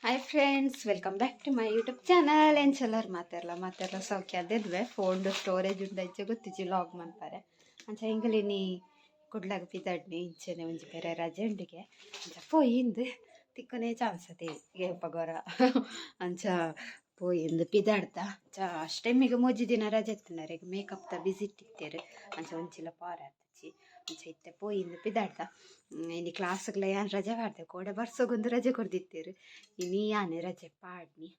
Hi friends, welcome back to my YouTube channel. ಏನು ಚಲರ್ ಮಾತೆಲ್ಲ ಸೌಖ್ಯ ಅದಿದ್ವೆ ಫೋನ್ ಸ್ಟೋರೇಜ್ ಉಂಡೈಜೆ ಗೊತ್ತಿಜ್ಜಿ ಲಾಗ್ ಮಾಡ್ತಾರೆ ಅಂಚ ಹಿಂಗಲಿ ನೀ ಕುಡ್ಲಾಗ ಪಿದಾಡ್ನಿ ಇಂಚೆನೆ ಒಂಜಿ ಬೇರೆ ರಜೆ ಉಂಡಿಗೆ ಅಂಚ ಪೋಯಿಂದು ತಿಕ್ಕನೇ ಚಾನ್ಸ್ ಅದೇ ಗೊರ ಅಂಚ ಪೋಯಿಂದು ಪಿದಾಡ್ದ ಅಂಚ ಅಷ್ಟು ಟೈಮಿಗೆ ಮೂಜಿ ದಿನ ರಜೆ ಇತ್ತಿನಾರೆ ಮೇಕಪ್ ದ ವಿಸಿಟ್ ಇತ್ತೇರು ಅಂಚ ಒಂಚಿಲ ಪಾರ ಹಚ್ಚಿ ಅಂಚ ಇತ್ತೆ ಪೋಯಿಂದು ಪಿದಾಡ್ದ ಇನ್ನು ಕ್ಲಾಸ್ಗಳ ಏನು ರಜೆ ಮಾಡ್ದೆ ಕೋಡೆ ಬರ್ಸೋಗೊಂದು ರಜೆ ಕೊಡ್ದಿತ್ತೇರು ಇನ್ನು ಯಾನೆ ರಜೆ ಪಾಡ್ನಿ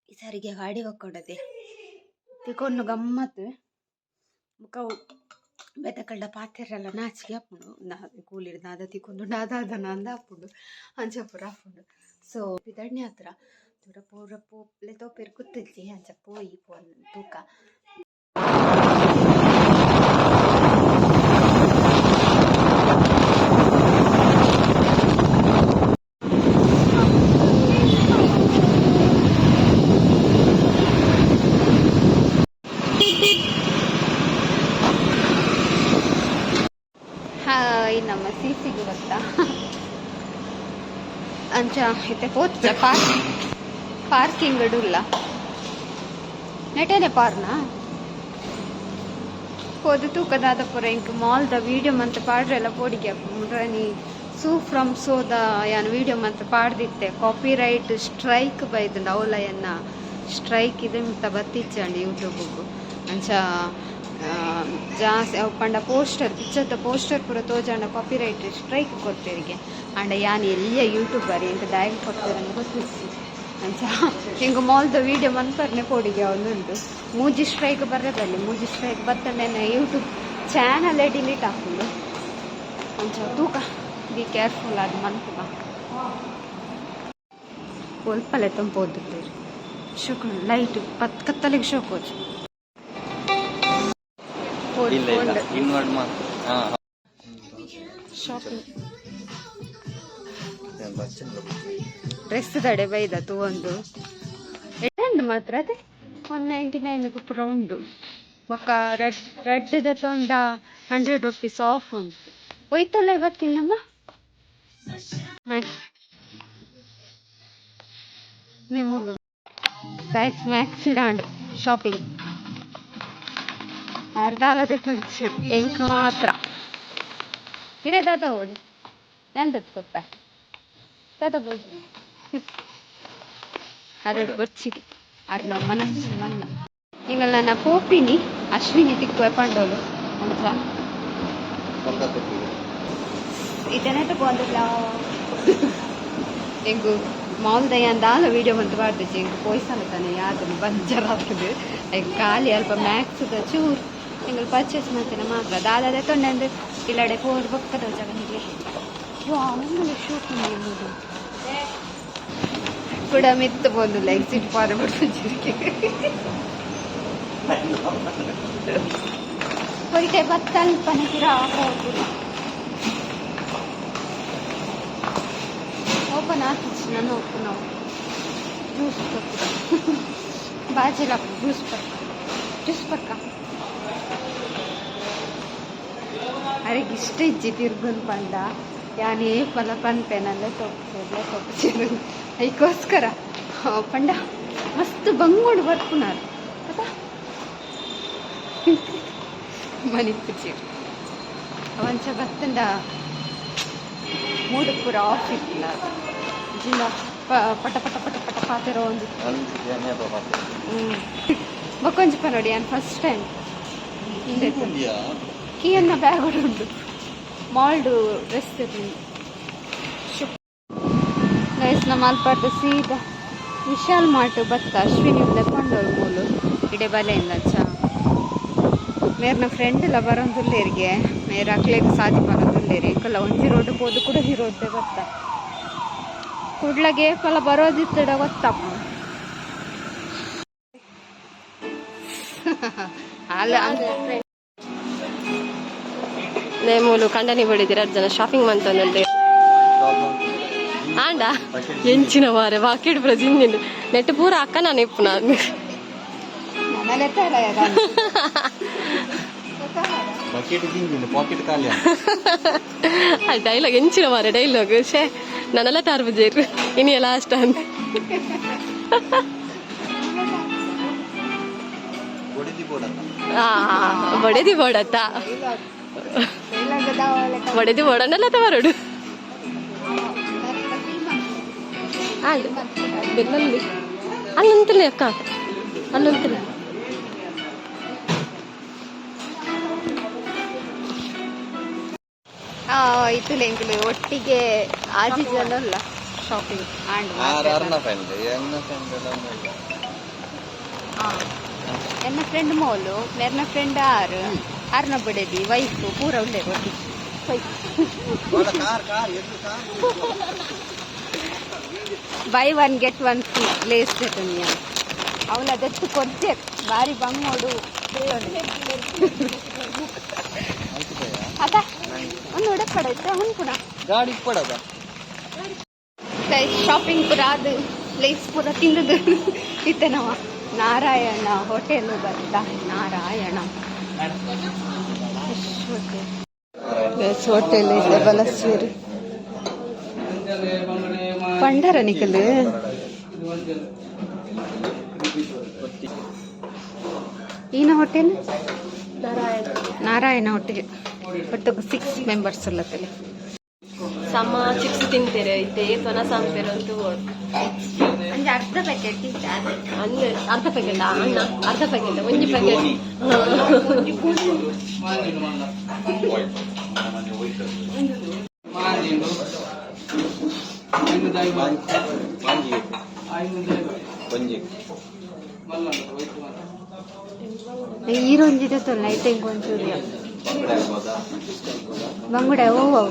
ಈ ಸಾರಿಗೆ ಗಾಡಿ ಹೋಗ್ಕೊಡದೆ ತಿಕ್ಕೊಂಡು ಗಮ್ಮತ್ತು ಮುಖ ಬೆತ್ತಕಳ್ಳ ಪಾತ್ರೆಲ್ಲ ನಾಚಿಗೆ ಹಾಕೊಂಡು ಕೂಲಿಡ್ ನಾದ ತಿಕ್ಕೊಂಡು ನಾದಾದನ ಅಂದ ಹಾಕೊಂಡು ಅಂಚಪುರ ಹಾಕೊಂಡು ಸೊ ಪಿದಣ್ಣಿ ಹತ್ರ ದೂರ ಪೂರ ಪೋಪ್ಲೆ ತೋಪೇರು ಕೂತಿದ್ವಿ ಅಂಚ ಪೋಯಿ ಪೋನ್ ತೂಕ ಹಾಯ್ ನಮ್ಮ ಸಿಸಿಗೆ ಗೊತ್ತಾ ಅಂಚ ಇತ್ತೆ ಪೋಚ್ಚ ಪಾರ್ಕಿಂಗ್ ಇಡುಲ್ಲ ನೆಟೇನೆ ಪಾರ್ನ ಪೋದು ತೂಕದಾದ ಪುರ ಇಂಕ್ ಮಾಲ್ದ ವೀಡಿಯೋ ಮಂತ್ ಪಾಡ್ರೆಲ್ಲ ಪೋಡಿಗೆ ನೀ ಸೂ ಫ್ರಮ್ ಸೋದ ಯಾನ್ ವೀಡಿಯೋ ಮಂತ್ ಪಾಡ್ದಿತ್ತೆ ಕಾಪಿ ರೈಟ್ ಸ್ಟ್ರೈಕ್ ಬೈದುಂಡು ಅವಲಯನ್ನ ಸ್ಟ್ರೈಕ್ ಇದು ಮಿತ್ತ ಬತ್ತಿಚ್ಚಂಡು ಯೂಟ್ಯೂಬ್ಗೂ ಅಂಚ ಜಾಸ್ತಿ ಅವು ಪಂಡ ಪೋಸ್ಟರ್ ಪಿಚ್ಚರ್ದ ಪೋಸ್ಟರ್ ಪೂರ ತೋಜಾಂಡ ಕಾಪಿ ರೈಟ್ ಸ್ಟ್ರೈಕ್ ಕೊಡ್ತೇರಿಗೆ ಅಂಡ ಯಾನ್ ಎಲ್ಲಿಯ ಯೂಟ್ಯೂಬರ್ ಎಂತ ಡೈಗ್ ಕೊಡ್ತೇರನ್ನು ಗೊತ್ತಿಸಿ ಅಂಚ ಹಿಂಗೆ ಮಾಲ್ದ ವೀಡಿಯೋ ಮನ್ಪರ್ನೆ ಪೋಡಿಗೆ ಒಂದುಂಟು ಮೂಜಿ ಸ್ಟ್ರೈಕ್ ಬರ್ರೆ ಬರಲಿ ಮೂಜಿ ಸ್ಟ್ರೈಕ್ ಬತ್ತಂಡೆ ಯೂಟ್ಯೂಬ್ ಚಾನಲ್ಲೇ ಡಿಲೀಟ್ ಹಾಕೊಂಡು ಅಂಚ ತೂಕ ಬಿ ಕೇರ್ಫುಲ್ ಅದು ಮನ್ಪುಗ ಒಲ್ಪಲೆ ತಂಪೋದು ಶೋಕೊಂಡು ಲೈಟ್ ಕತ್ತಲಿಗೆ ಶೋಕೋಜು ಶಾಪಿಂಗ್ ಡ್ರೆಸ್ ತಡೆ ಬೈದ ಒಂದು ಎಂಡ್ ಮಾತ್ರ ಅದೇ 199 ಪುರ ಉಂಡು ಒಕ್ಕ ರೆಡ್ ತೊಂಡ 100 ರೂಪೀಸ್ ಆಫ್ ಉಂಟು ಒಯ್ತಲ್ಲ ಇವತ್ತಿನಮ್ಮ ಮ್ಯಾಕ್ಸ್ ಇಡಾಂಡ್ ಶಾಪಿಂಗ್ ಅರ್ಧಾಲದೆ ಫಂಕ್ಷನ್ ಎಂಕ್ ಮಾತ್ರ ಇದೇ ತಾತ ಹೋಗಿ ಎಂತದ್ದು ಗೊತ್ತ ತಾತ ಹೋಗಿ ಅದರ ಬರ್ಚಿಗೆ ಅದು ನಮ್ಮ ಮನಸ್ಸು ಮನ್ನ ಈಗ ನನ್ನ ಪೋಪಿನಿ ಅಶ್ವಿನಿ ತಿಕ್ಕುವ ಪಂಡೋಲು ಅಂತ ಇದನ್ನೇ ತಗೊಂಡಿಲ್ಲ ಎಂಗು ಮಾಲ್ದಯ್ಯಂದಾಲ ವೀಡಿಯೋ ಬಂತು ಮಾಡ್ತಿದ್ದೆ ಎಂಗು ಪೋಯ್ಸಲ್ಲ ತಾನೆ ಯಾವ್ದು ಬಂಜರ್ ಆಗ್ತದೆ ಖಾಲಿ ಅಲ್ಪ ಮ್ಯಾಕ್ಸ್ದ ಚೂರು ಎಂಗಲ್ ಪರ್ಚೇಸ್ ಮಾಡ್ತೇನೆ ಮಾತ್ರ ದಾದಾದೆ ತೊಂಡೆ ಇಲ್ಲಡೆ ಪೋರ್ ಬಕ್ಕದ ಜಗನಿಗೆ ಆಮೇಲೆ ಶೂಟ್ ಎಂಬುದು ಕೂಡ ಮಿತ್ತು ಬಂದಿಲ್ಲ ಎಕ್ಸಿಟ್ ಪಾರ ಬಿಡ್ತಿಗೆ ಹೊಯ್ತೆ ಬತ್ತಲ್ಪನೆ ತೀರಾ ಹೋಗಿಲ್ಲ ಓಪನ್ ಆಗ್ತಿತ್ತು ನಾನು ಓಪನ್ ನಾವು ಜ್ಯೂಸ್ ಕೊಟ್ಟು ಬಾಜಿಲ್ಲ ಜ್ಯೂಸ್ ಪಕ್ಕ ಅರೆಗೆ ಇಷ್ಟ ಇಜ್ಜಿ ತಿರ್ಗುನ್ ಪಂಡ ಯಾನೇ ಫಲ ಪನ್ಪೆನಲ್ಲೇ ತೊಪ್ಪಿಸಿರು ಅದಕ್ಕೋಸ್ಕರ ಪಂಡ ಮಸ್ತ್ ಬಂಗೋಡು ಬರ್ಪುನಾರು ಅದ ಮನೆ ಕುಚ್ಚಿರು ಅವಂಚ ಬತ್ತಂಡ ಮೂಡು ಪೂರ ಆಫ್ ಇತ್ತಿಲ್ಲ ಜಿಲ್ಲ ಪಟ ಪಟ ಪಟ ಪಟ ಪಾತೆರ ಒಂದು ಬಕ್ಕೊಂಜಪ್ಪ ನೋಡಿ ನಾನು ಫಸ್ಟ್ ಟೈಮ್ ಕೀಯನ್ನ ಬ್ಯಾಗ್ ಉಂಟು ಮಾಲ್ಡು ಡ್ರೆಸ್ ನೈಸ್ನ ಮಾಲ್ಪಾಡ್ದು ಸೀದಾ ವಿಶಾಲ್ ಮಾರ್ಟ್ ಬತ್ತ ಅಶ್ವಿನಿ ಕೊಂಡೋಳು ಮೂಲು ಇಡೆ ಬಲೆಯಿಂದ ಚ ಮೇರ್ನ ಫ್ರೆಂಡ್ ಎಲ್ಲ ಬರೋದಿಲ್ಲೇರಿಗೆ ಮೇರ ಅಕ್ಲೇಗೆ ಸಾಜಿ ಬರೋದಿಲ್ಲೇರಿ ಕಲ್ಲ ಒಂಜಿ ರೋಡ್ ಹೋದು ಕೂಡ ಹಿರೋದೆ ಬತ್ತ ಕುಡ್ಲಗೆ ಫಲ ಬರೋದಿತ್ತಡ ಗೊತ್ತಪ್ಪ ಅಲ್ಲ ನೇಮೂಲು ಕಂಡನಿ ಬಡಿದಿರ ಜನ ಶಾಪಿಂಗ್ ಮಂತಂದೆ ಆಂಡ ಎಂಚಿನ ಮಾರೆ ಬಾಕಿಡ್ ಪ್ರಜಿಂದಿನ ನೆಟ್ಟು ಪೂರ ಅಕ್ಕ ನಾನು ಎಪ್ಪು ನಾನು ಬಕೆಟ್ ತಿಂದಿನಿ ಪಾಕೆಟ್ ಖಾಲಿ ಆ ಡೈಲಾಗ್ ಎಂಚಿನ ಮಾರೆ ಡೈಲಾಗ್ ಶೇ ನನ್ನೆಲ್ಲ ತಾರ್ಬುಜೇರು ಇನಿ ಲಾಸ್ಟ್ ಅಂತ ಬಡದಿ ಬೋಡತ್ತ ಬಡದಿ ಬೋಡನ್ನೆಲ್ಲ ತವರಡು ಬೆಲ್ಲಲ್ಲಿ ಅಲ್ಲಂತಲೇ ಅಕ್ಕ ಅಲ್ಲಂತಲೇ ಇದು ಎಂಕಲು ಒಟ್ಟಿಗೆ ಆಜಿ ಜನ ಅಲ್ಲ ಶಾಪಿಂಗ್ ಎನ್ನ ಫ್ರೆಂಡ್ ಮೋಲು ಮೇರ್ನ ಫ್ರೆಂಡ್ ಆರ್ನ ಬಿಡದಿ ವೈಫ್ ಪೂರ ಉಂಡೆ ಒಟ್ಟಿ ಬೈ 1 get 1 free ಲೇಸ್ ದುನಿಯಾ ಅವಳ ಅದತ್ತು ಕೊಡ್ತೆ ಬಾರಿ ಬಂಗೋಡು ಅದ ಒಂದು ಹುಡುಕ್ ಪಡೈತೆ ಹುನ್ ಪುಣ ಗಾಡಿ ಪಡದ ಶಾಪಿಂಗ್ ಪುರ ಅದು ಪ್ಲೇಸ್ ಪುರ ತಿಂದದು ಇತ್ತೆ ನಾವ ನಾರಾಯಣ ಹೋಟೆಲ್ ಬರ್ತ ನಾರಾಯಣ ಹೋಟೆಲ್ ಇದೆ ಬಲಸೂರು ಪಂಡರ ನಿಕಲು ಈನ ಹೋಟೆಲ್ ನಾರಾಯಣ ಹೋಟೆಲ್ ಒಟ್ಟು 6 ಮೆಂಬರ್ಸ್ ಅಲ್ಲತ್ತಲ್ಲಿ ಸಮ ಚಿಪ್ಸ್ ತಿಂತೀರಿ ಐತೆ ತೊನ ಸಾಂಪೇರು ಅಂತೂ ಅಂದ್ರೆ ಅರ್ಧ ಪ್ಯಾಕೆಟ್ ಅಂದ್ರೆ ಅರ್ಧ ಪ್ಯಾಕೆಟ್ ಅಣ್ಣ ಅರ್ಧ ಪ್ಯಾಕೆಟ್ ಒಂಜಿ ಪ್ಯಾಕೆಟ್ ಈರೊಂಜಿದೆ ತೊಲ್ಲ ಐತೆ ಒಂಚೂರು ಬಂಗುಡೆ ಹೂವು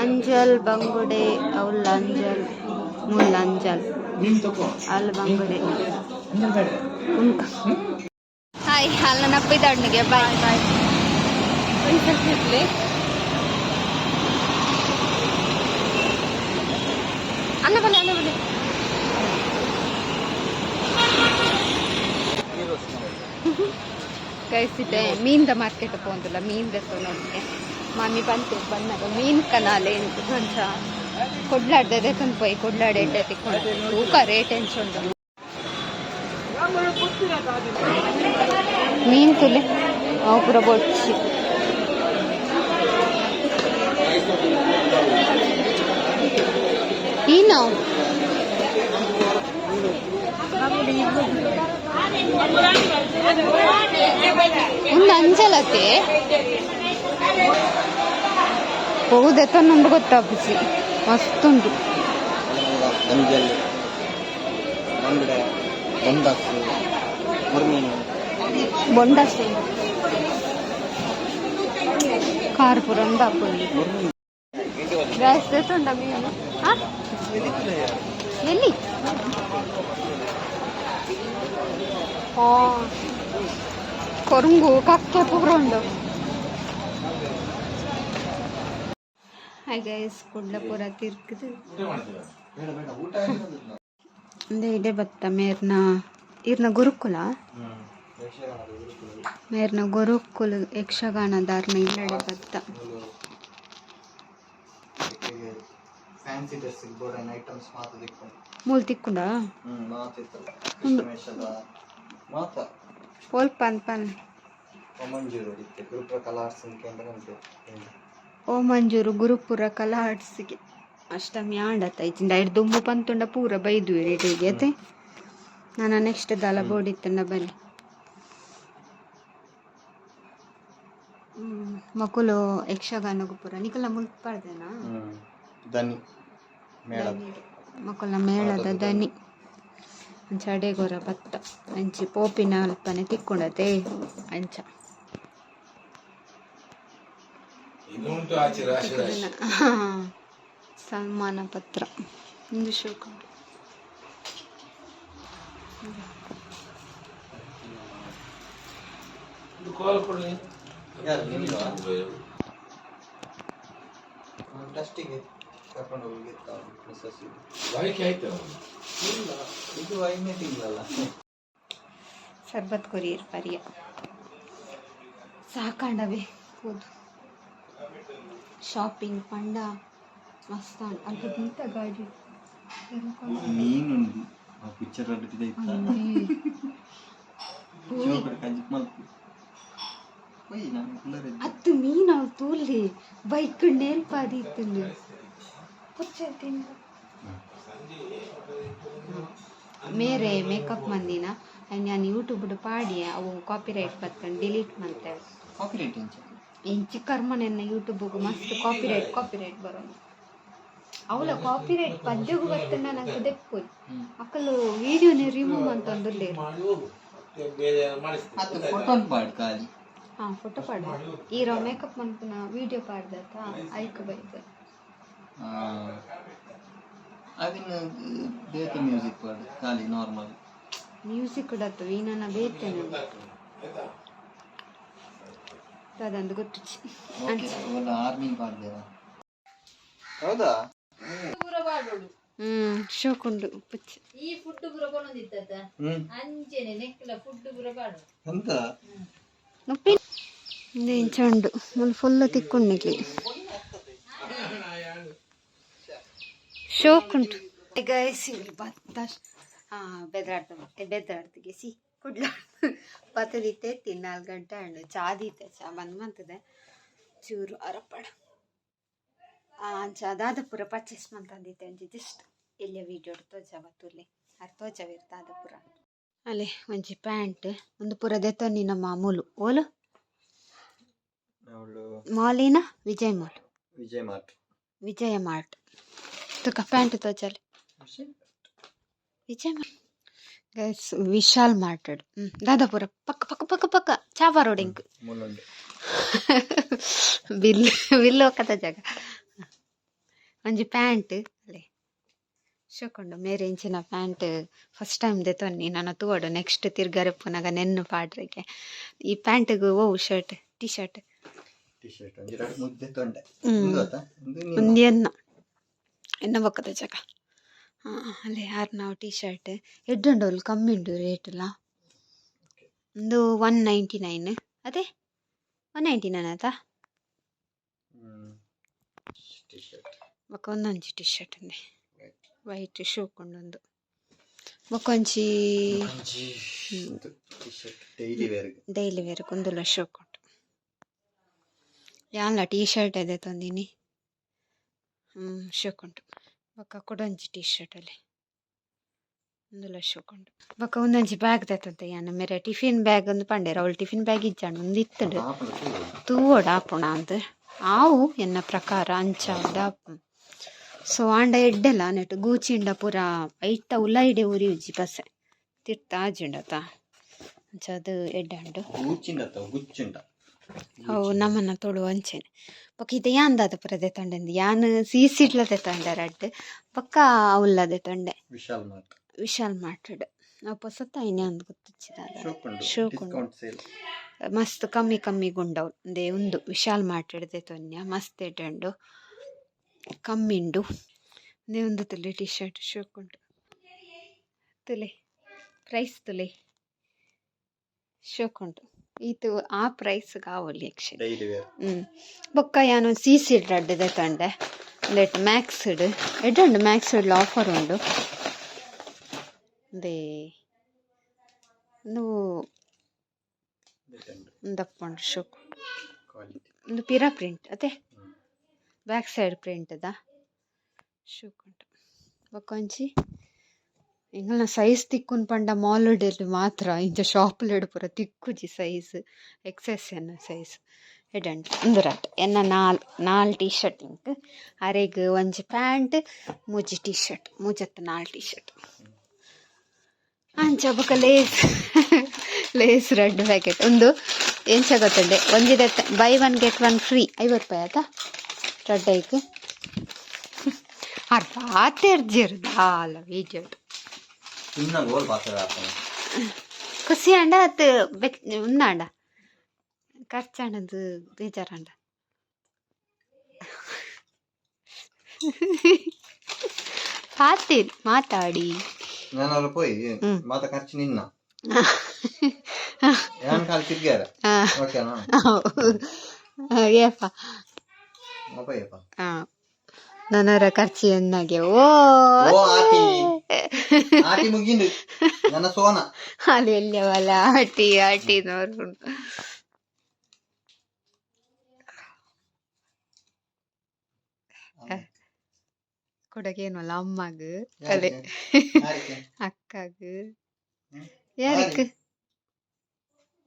ಅಂಜಲ್ ಬಂಗುಡೆ ಅವಲ್ ಅಂಜಲ್ ಮುಲ್ ಅಂಜಲ್ ಅಲ್ಲಿ ಬಂಗುಡೆ ಹಾಯ್ ಅಲ್ಲ ನಪ್ಪಿದಣ್ಣಿಗೆ ಬಾಯ್ ಬಾಯ್ ಅನ್ನ ಬನ್ನಿ ಅನ್ನ ಬನ್ನಿ ಕಳಿಸಿದ್ದೆ ಮೀನ್ದ ಮಾರ್ಕೆಟ್ ಹೋಗಿಲ್ಲ ಮೀನ್ದ ನೋಡಿದೆ ಮಮ್ಮಿ ಬಂದಾಗ ಮೀನು ಕನಾಲೆ ಅಂತ ಕೊಂಚ ಕೊಡ್ಲಾಡ್ದೆ ತಂದ್ಪೋಯಿ ಕೊಡ್ಲಾಡೆ ಎಡ್ಡೆ ತಿಕ್ಕೊಂಡು ತೂಕ ರೇಟ್ ಎನ್ಸೊಂಡು ಮೀನು ತುಲೆ ಅವು ಪೂರ ಬೊಡ್ಚಿ ಈ ನಾವು ಒಂದು ಅಂಜಲತೆ ಹೋಗುದೆತ್ತ ನಂದು ಗೊತ್ತಾಪಿಸಿ ಮಸ್ತುಂಟು ಅಂಜಲ್ ಬಂಗುಡೆ ಬೊಂಡಾಸು ಮುರ್ಮೀನು ಬೊಂಡಾಸು ಕಾರ್ಪುರ ಒಂದು ಹಾಕೊಳ್ಳಿ ಜಾಸ್ತಿ ತುಂಡ ಮೀನು ಎಲ್ಲಿ ಕೊರಂಗು ಕಕ್ಕೆ ಪೂರ ಉಂಡು ಹಾಗೆ ಕುಡ್ಲಪುರ ತಿರ್ಕದು ಅಂದ್ರೆ ಇಡೆ ಬತ್ತ ಇರ್ನ ಗುರುಕುಲ ಮೇರ್ನ ಗುರುಕುಲ ಯಕ್ಷಗಾನದಾರ್ನ ಇಲ್ಲಡೆ ಬತ್ತ ಮೂಲ್ ತಿಕ್ಕುಂಡ ಪೋಲ್ ಪನ್ ಓ ಮಂಜೂರು ಗುರುಪುರ ಕಲಾ ಆರ್ಟ್ಸ್ಗೆ ಅಷ್ಟಮಿ ಆಂಡತ್ತೈತಿಂದ ಐದು ದುಮ್ಮು ಪಂತುಂಡ ಪೂರ ಬೈದು ರೇಟಿಗೆ ಅತೆ ನಾನು ನೆಕ್ಸ್ಟ್ ದಾಲ ಬೋಡಿತ್ತಂಡ ಬನ್ನಿ ಮಕ್ಕಳು ಯಕ್ಷಗಾನಗೂ ಪೂರ ನಿಕಲ ಮುಲ್ಪಾಡ್ದೇನಾ ದನಿ ಮಕ್ಕಳ ಮೇಳದ ದನಿ ಚಡೆಗೊರ ಭತ್ತ ಅಂಚಿ ಪೋಪಿನ ಅಲ್ಪನೆ ತಿಕ್ಕೊಂಡತೆ ಅಂಚ ಸನ್ಮಾನ ಪತ್ರ ಒಂದು ಶೋಕ ಕರ್ಕೊಂಡು ಹೋಗಿ ಇದು 5ನೇ ತಿಂಗಳಲ್ಲ ಸರ್ಬತ್ ಕೊರಿಯರ್ ಪರಿಯ ಸಾಕಾಂಡವೆ ಹೋದು ಶಾಪಿಂಗ್ ಪಂಡ ಮಸ್ತ್ ಅಲ್ಲಿ ದೀತ ಗಾಡಿ ಮೀನುಂಡು ಆ ಪಿಕ್ಚರ್ ಅಡ್ಡಿದೆ ಇತ್ತ ಕಂಜಿಕ್ ಮಲ್ಪು ಹೋಯ್ ನಾನು ಕುಲ್ಲರ್ ಅತ್ತು ಮೀನು ಅವು ತೂಲ್ರಿ ಬೈಕ್ ನೇಲ್ಪಾದಿತ್ತು ಮೇರೆ ಮೇಕಪ್ ಮಂದಿನ ನಾನು ಯೂಟ್ಯೂಬ್ ಪಾಡಿ ಅವು ಕಾಪಿರೈಟ್ ಬರ್ತಂಡು ಡಿಲೀಟ್ ಮಾಡ್ತೇವೆ ಕಾಪಿರೈಟ್ ಇಂಚಿ ಕರ್ಮನೆನ್ನ ಯೂಟ್ಯೂಬ್ಗೆ ಮಸ್ತ್ ಕಾಪಿರೈಟ್ ಬರೋದು ಅವಳ ಕಾಪಿರೈಟ್ ಪದ್ಯಗೂ ಬರ್ತಂಡ ನಂಗೆ ದೆಪ್ಪು ಅಕ್ಕಲು ವಿಡಿಯೋನೇ ರಿಮೂವ್ ಅಂತಂದ್ರೆ ಫೋಟೋ ಪಾಡ್ ಖಾಲಿ ಫೋಟೋ ಪಾಡ ಈರೋ ಮೇಕಪ್ ಮನ್ಪುನ ವಿಡಿಯೋ ಪಾಡ್ದತ್ತ ಐಕ್ ಬೈತ ಅದನ್ನ ಬೇತೆ ಮ್ಯೂಸಿಕ್ ಪಾಡ್ ಖಾಲಿ ನಾರ್ಮಲ್ ಮ್ಯೂಸಿಕ್ ಕೊಡತ್ತು ವೀನನ ಬೇತೇನೆ ಅದಂದು ಗೊತ್ತಿಚ್ಚಿ ಆರ್ಮಿ ಪಾಡ್ದೇವ ಹೌದಾ ಶೋಕುಂಡು ಪುಚ್ಚಿ ಈ ಫುಡ್ ಪೂರ ಕೊನೊಂದಿತ್ತದ ಅಂಚೆನೆ ನೆಕ್ಲ ಫುಡ್ ಪೂರ ಪಾಡು ಎಂತ ಉಪ್ಪಿ ಇಂಚ ಉಂಡು ಫುಲ್ ತಿಕ್ಕೊಂಡ್ನಿಕ್ಲಿ ಶೋಕುಂಟು ಗೈಸ್ ಇಲ್ಲಿ ಭತ್ತ ಬೆದರಾಡ್ತಿಗೆ ಸಿ ಕುಡ್ಲ ಭತ್ತದಿತ್ತೆ 4 ಗಂಟೆ ಅಂಡು ಚಾದಿತ್ತೆ ಚಾ ಬಂತದೆ ಚೂರು ಅರಪಡ ಅಂಚ ಅದಾದ ಪೂರ ಪರ್ಚೇಸ್ ಮಂತಂದಿತ್ತೆ ಅಂಚೆ ಜಸ್ಟ್ ಇಲ್ಲೇ ವಿಡಿಯೋ ತೋಜವ ತುಲೆ ತೋಜವಿರ್ತಾದ ಪೂರ ಅಲ್ಲೇ ಒಂಜಿ ಪ್ಯಾಂಟ್ ಒಂದು ಪೂರ ದೆತ್ತೊಂದಿ ನಮ್ಮ ಮಾಮೂಲು ಓಲು ಮಾಲಿನ ವಿಜಯ ಮಾರ್ಟ್ ತುಕ ಪ್ಯಾಂಟ್ ತೋಜಲಿ ವಿಜಯ mart guys Vishal mart Dadapura ಪಕ್ಕ ಚಾವಾ ರೋಡಿಂಗ್ ಬಿಲ್ ಒಕ್ಕದ ಜಾಗ ಒಂಜಿ ಪ್ಯಾಂಟ್ ಅಲ್ಲೇ ಶೋಕೊಂಡು ಮೇರೆ ಇಂಚಿನ ಪ್ಯಾಂಟ್ ಫಸ್ಟ್ ಟೈಮ್ ದೆತ್ತೊನ್ನಿ ನಾನು ತೂವಡು ನೆಕ್ಸ್ಟ್ ತಿರ್ಗಾರೆ ಪುನಗ ನೆನ್ನು ಪಾಡ್ರಿಗೆ ಈ ಪ್ಯಾಂಟ್ಗೂ ಶರ್ಟ್ ಟಿ ಶರ್ಟ್ ಒಂದು ಎನ್ನ ಬೊಕ್ಕದ ಜಾಗ ಅಲ್ಲೇ ನಾವು ಟಿ ಶರ್ಟ್ ಎಡ್ಡುಂಡು ಅಲ್ಲಿ ಕಮ್ಮಿ ಉಂಡು ರೇಟ್ ಎಲ್ಲ ಒಂದು 199 ಅದೇ 199 ಆಯ್ತಾ ಬೊಕ್ಕ ಒಂದೊಂಜಿ ಟಿ ಶರ್ಟ್ ಅಂದೆ ವೈಟ್ ಶೂಕೊಂಡೊಂದು ಬೊಕೊಂಜಿ ಡೈಲಿ ವೇರ್ ಕುಂದುಲ ಶೂಕೊಂಡು ಯಾನ್ಲ ಟೀ ಶರ್ಟ್ ಇದೆ ತಂದಿನಿ ಶೂಕೊಂಡು ಬೊಕ್ಕ ಕೊಡೊಂಜಿ ಟೀ ಶರ್ಟ್ ಅಲ್ಲಿ ಒಂದುಲ ಶೂಕೊಂಡು ಬೊಕ್ಕ ಒಂದೊಂಜಿ ಬ್ಯಾಗ್ ದತ್ತಂತೆ ಯಾನ ಮೇರೆ ಟಿಫಿನ್ ಬ್ಯಾಗ್ ಒಂದು ಪಂಡೇರ ಅವಳು ಟಿಫಿನ್ ಬ್ಯಾಗ್ ಇಜ್ಜಾಂಡು ಒಂದು ಇತ್ತಡು ತೂವೋಡು ಆಪುಣ ಅಂತ ಆವು ಎನ್ನ ಪ್ರಕಾರ ಅಂಚಾದ ಸೊ ಆಂಡ ಎಡ್ಡೆಲ್ಲ ನೆಟ್ಟು ಗೂಚಿಂಡ ಪೂರ ಐಟ ಉಲಾಯಿಡೆ ಊರಿ ಉಜ್ಜಿ ಬಸ್ಸೆ ತಿರ್ತ ಆಜಿಂಡತ ಅಂಚದು ಎಡ್ಡಂಡು ಅವು ನಮ್ಮನ್ನ ತೊಳು ಅಂಚೆನೆ ಪಕ್ಕ ಇದು ಯಾಂದಾದ ಪೂರ ದೆತ್ತೊಂಡೆಂದು ಯಾನ್ ಸೀಸಿಡ್ಲ ದೆತ್ತೊಂಡೆ ರಡ್ಡು ಪಕ್ಕ ಅವಲ್ಲದೆ ತೊಂಡೆ ವಿಶಾಲ್ ಮಾರ್ಟ್ ಅಪ್ಪ ಸತ್ತ ಇನ್ನೊಂದು ಗೊತ್ತಿಚ್ಚಿದ ಶೋಕೊಂಡು ಮಸ್ತ್ ಕಮ್ಮಿ ಗುಂಡವು ಅಂದೇ ಒಂದು ವಿಶಾಲ್ ಮಾರ್ಟ್ ದೆತ್ತೊನ್ಯ ಮಸ್ತ್ ಎಡ್ಡಂಡು ಕಮ್ಮಿಂಡು ನೇ ಒಂದು ತುಲೆ ಟಿ ಶರ್ಟ್ ಶೋಕೊಂಡು ತುಲೆ ಪ್ರೈಸ್ ತುಲೆ ಶೋಕೊಂಡು ಈತು ಆ ಪ್ರೈಸ್ಗೆ ಆವಲ್ಲಿ ಆ್ಯಕ್ಚುಲಿ ಬೊಕ್ಕ ಯಾನು ಸೀಸಿಡ್ ಅಡ್ಡದೆ ತಂಡೆ ಲೆಟ್ ಮ್ಯಾಕ್ಸ್ಡ್ ಎಡ್ಡುಂಡು ಮ್ಯಾಕ್ಸ್ಡ್ ಆಫರ್ ಉಂಡು ಅದೇ ಒಂದು ದಪ್ಪುಂಡು ಶೋಕು ಒಂದು ಪಿರಾ ಪ್ರಿಂಟ್ ಅದೇ ಬ್ಯಾಕ್ ಸೈಡ್ ಪ್ರಿಂಟ್ದ ಶೂಕೊಂಡು ಬೊಕೊಂಜಿ ಎಂಗಲ್ನ ಸೈಜ್ ತಿಕ್ಕುನ್ ಪಂಡ ಮಾಲ್ಡ್ ಮಾತ್ರ ಇಂಚ ಶಾಪ್ಲೆಡ್ ಪೂರ ತಿಕ್ಕುಜಿ ಸೈಜ್ ಎಕ್ಸೆಸ್ ಎನ್ನ ಸೈಜ್ ಎಡಂಟ್ ಉಂದುರಾಟ್ ಎನ್ನ ನಾಲ್ ಟೀ ಶರ್ಟ್ ಇಂಕ್ ಅರೆಗ್ ಒಂಜಿ ಪ್ಯಾಂಟ್ ಮೂಜಿ ಟೀ ಶರ್ಟ್ ಮೂಜತ್ತು 4 ಟೀ ಶರ್ಟ್ ಅಂಚ ಬೊಕ ಲೇಸ್ ರೆಡ್ ಪ್ಯಾಕೆಟ್ ಒಂದು ಎಂಚ ಗೊತ್ತುಂಡೆ ಒಂಜಿದೆ ಬೈ 1 get 1 ಫ್ರೀ 50 ರೂಪಾಯಿ ಆಯ್ತಾ ರೆಡ್ ಐಕ್ ಅರ್ಧ ವೀಡಿಯೋ ಖುಷಿ ಅಂಡ ಅದು ಉನ್ನಾಂಡ ಖರ್ಚಾಂಡದು ಬೇಜಾರಂಡ ಪಾತೀರ್ ಮಾತಾಡಿ ನಾನಲ್ಲ ಪೋಯಿ ಮಾತ ಖರ್ಚು ನಿನ್ನ ಯಾನ್ ಕಾಲ್ ತಿರ್ಗ್ಯಾರ ಓಕೆನಾ ಏಪ ಅಪ್ಪಯ್ಯಪ್ಪ ನನರ ಖರ್ಚು ಎನ್ನಾಗೆ ಓ ಓ ಆಟಿ ಆಟಿ ಮುಗಿಂದು ನನ್ನ ಸೋನ ಅಲ್ಲಿ ಎಲ್ಲವಲ್ಲ ಆಟಿ ಆಟಿ ನೋಡ್ಕೊಂಡು ಕೊಡಗೇನಲ್ಲ ಅಮ್ಮಗ ಅದೇ ಯಾರಿಗೆ ಅಕ್ಕಗ ಯಾರಕ್ಕೆ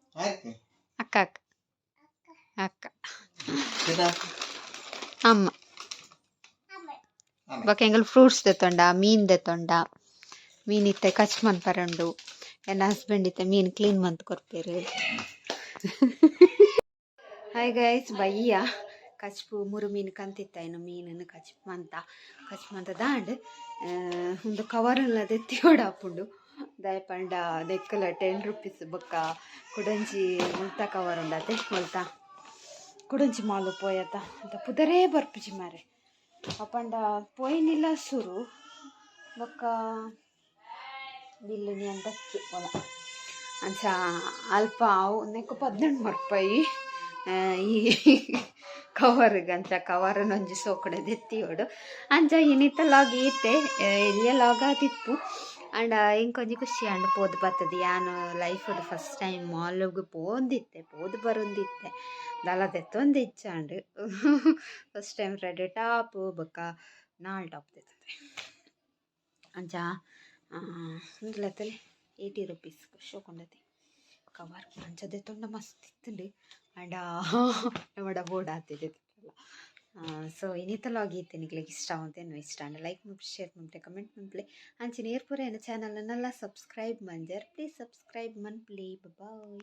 ಯಾರಿಗೆ ಅಕ್ಕ ಅಕ್ಕ ಅಕ್ಕ ಸೀದಾ ಅಮ್ಮ ಬಾಕಿ ಎಂಗಲ್ ಫ್ರೂಟ್ಸ್ ತೆತ್ತೊಂಡ ಮೀನ್ ತೆತ್ತೊಂಡ ಮೀನ್ ಇತ್ತೆ ಕಚ್ ಮನ್ಪರಂಡು ಎನ್ನ ಹಸ್ಬೆಂಡ್ ಇತ್ತೆ ಮೀನ್ ಕ್ಲೀನ್ ಮಂತ್ ಕೊರ್ಪೇರು ಹಾಯ್ ಗೈಸ್ ಬಯ್ಯ ಕಚ್ಪು ಮುರು ಮೀನು ಕಂತಿತ್ತ ಇನ್ನು ಮೀನನ್ನು ಕಚ್ಮಂತ ದಾಂಡ್ ಒಂದು ಕವರೆಲ್ಲ ದೆತ್ತಿಯೋಡ ಹಾಪುಂಡು ದಯಪಂಡ ದೆಕ್ಕಲ 10 ರೂಪೀಸ್ ಬೊಕ್ಕ ಕುಡಂಜಿ ಮುಲ್ತ ಕವರ್ ಉಂಡತೆ ಮುಲ್ತ ಕುಡಂಜಿ ಮಾಲು ಪೋಯತ ಅಂತ ಪುದರೇ ಬರ್ಪುಜಿ ಮಾರೆ ಅಪಂಡ ಪೋಯಿನಿಲ್ಲ ಸುರು ಬೊಕ್ಕ ಬಿಲ್ಲಿನಿ ಅಂತ ಒಲ ಅಂಚ ಅಲ್ಪ ಅವು ನೆಕ್ಕು 18 ರೂಪಾಯಿ ಈ ಕವರ್ಗೆ ಅಂಚ ಕವರನ್ನು ಒಂಜಿ ಸೋಕಡೆ ದೆತ್ತಿಯೋಡು ಅಂಚ ಇನ್ನಿತ್ತ ಲಾಗ್ ಈತೆ ಎಲ್ಲಿಯ ಲಾಗ್ ಆತಿತ್ತು ಅಂಡ್ ಇಂಕೊಂಜಿ ಖುಷಿ ಅಂಡ್ ಪೋದು ಬರ್ತದೆ ಯಾನು ಲೈಫಲ್ಲಿ ಫಸ್ಟ್ ಟೈಮ್ ಮಾಲ್ಗೆ ಪೋದು ಬರೋಂದಿತ್ತೆ ದಲ ತೆತ್ತೊಂದು ಇಚ್ಚಾಂಡ್ ಫಸ್ಟ್ ಟೈಮ್ ರೆಡ್ ಟಾಪ್ ಬೊಕ್ಕ ನಾಲ್ ಟಾಪ್ ತೆತ್ತದೆ ಅಂಚ ಒಂದುಲತ್ತಲೆ 80 ರೂಪೀಸ್ ಶೋಕೊಂಡತಿ ಕವರ್ ಅಂಚದೆ ತೊಂಡ ಮಸ್ತ್ ಇತ್ತುಂಡು ಅಂಡ ಎವಡ ಬೋರ್ಡ್ ಆತಿದೆ ಸೊ ಇನ್ನಿತಲು ಆಗೀತೆ ನಿಗ್ಲಿಗೆ ಇಷ್ಟ ಆಗುತ್ತೇನೋ ಇಷ್ಟ ಅಂಡ್ ಲೈಕ್ ಮಾಡಿ ಶೇರ್ ಮಾಡಿ ಕಮೆಂಟ್ ಮನ್ಪ್ಲೆ ಅಂಚಿನ ಏರ್ಪುರ channel Nalla subscribe ಮಂಜರ್ please subscribe ಮನ್ಪ್ಲೆ bye.